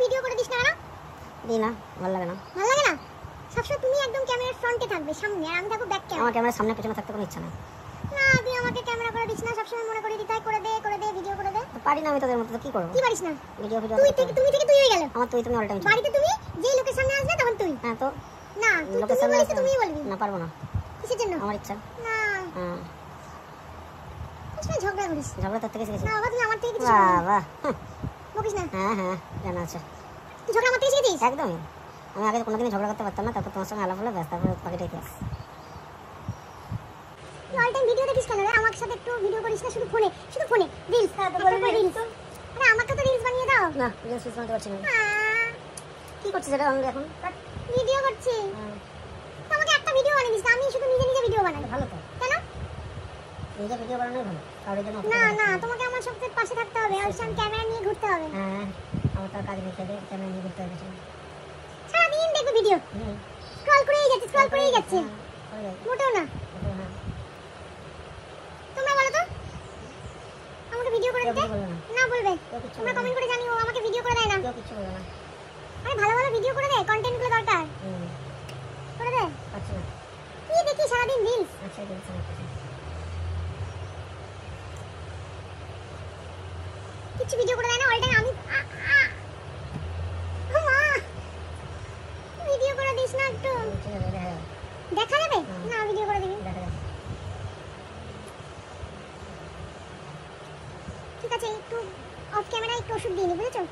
Video করে this না কেন? দি না, ভালো লাগে না। ভালো লাগে না? সবসময় তুমি একদম ক্যামেরার ফ্রন্টে থাকবে, সামনে, আর আমি থাকবো ব্যাক ক্যামেরা। আমার ক্যামেরার সামনে পেছনে থাকতে কোনো ইচ্ছা নাই। না তুই আমাকে ক্যামেরা করে দিস না, সবসময় মনে করে দিতে হয় করে দে ভিডিও করে দে। পারি না আমি তোদের মতো, তো কি করব? কি পারিস না? ভিডিও তুমি থেকে তুই হয়ে গেল। আমার তুই তুমি অল টাইম। বাড়িতে তুমি যেই লোকের সামনে আসবে তখন তুই। হ্যাঁ তো না তুই লোকের তুমি সামনে বলিস, তুমিই বলবি। না, পারবো না। কিসের জন্য? আমার ইচ্ছা। না হ্যাঁ, কিসের ঝগড়া করিস? ঝগড়া তোর থেকে শিখেছি। না বাবা তুমি আমার থেকে কিছু শিখবি না। বাহ, বকিস না। হ্যাঁ হ্যাঁ, জানা আছে। তুই ঝগড়া আমার থেকে শিখেছিস? একদমই। আমি আগে কোনোদিনই ঝগড়া করতে পারতাম না, তারপর তোমার সঙ্গে আলাপ হলো, ব্যাস, তারপরে বাকিটা ইতিহাস। তুই অল টাইম ভিডিও দেখিস কেন রে? আমার সাথে একটু ভিডিও করিস না, শুধু ফোনে রিলস। হ্যাঁ তো বলবি রিলস। আরে আমাকে তো রিলস বানিয়ে দাও। না, রিলস বানাতে পারছি না। কি করছিস এটা আমি এখন? ভিডিও করছি। তো আমাকে একটা ভিডিও বানিয়ে দিস, আমি শুধু নিজে ভিডিও বানাই। ভালো তো, কেন? নিজে ভিডিও বানানোই ভালো, কারোর জন্য না তোমাকে আমার সবচেয়ে পাশে থাকতে হবে, আর সামনে ক্যামেরা নিয়ে ঘুরতে হবে। হ্যাঁ, আমার তো কাজ নেই, খেলে ক্যামেরা নিয়ে ঘুরতে হবে। সারাদিন দেখবি ভিডিও, স্ক্রল করেই যাচ্ছে। মোটেও না। তোমরা বলো তো আমাকে ভিডিও করে দিতে? না বলবে, তোমরা কমেন্ট করে জানিও আমাকে ভিডিও করে দেয় না। কেউ কিছু বলে না। আরে ভালো ভিডিও করে দে, কন্টেন্ট গুলো দরকার। করে দে। আচ্ছা কি দেখি সারাদিন রিলস? আচ্ছা, কিছু ভিডিও করে দেয় না, অল টাইম আমি ভিডিও করে দিস না একটু। দেখা যাবে না? ভিডিও করে দিবি। ঠিক আছে, একটু অফ ক্যামেরা একটু ওষুধ দিয়ে নি, বুঝেছো?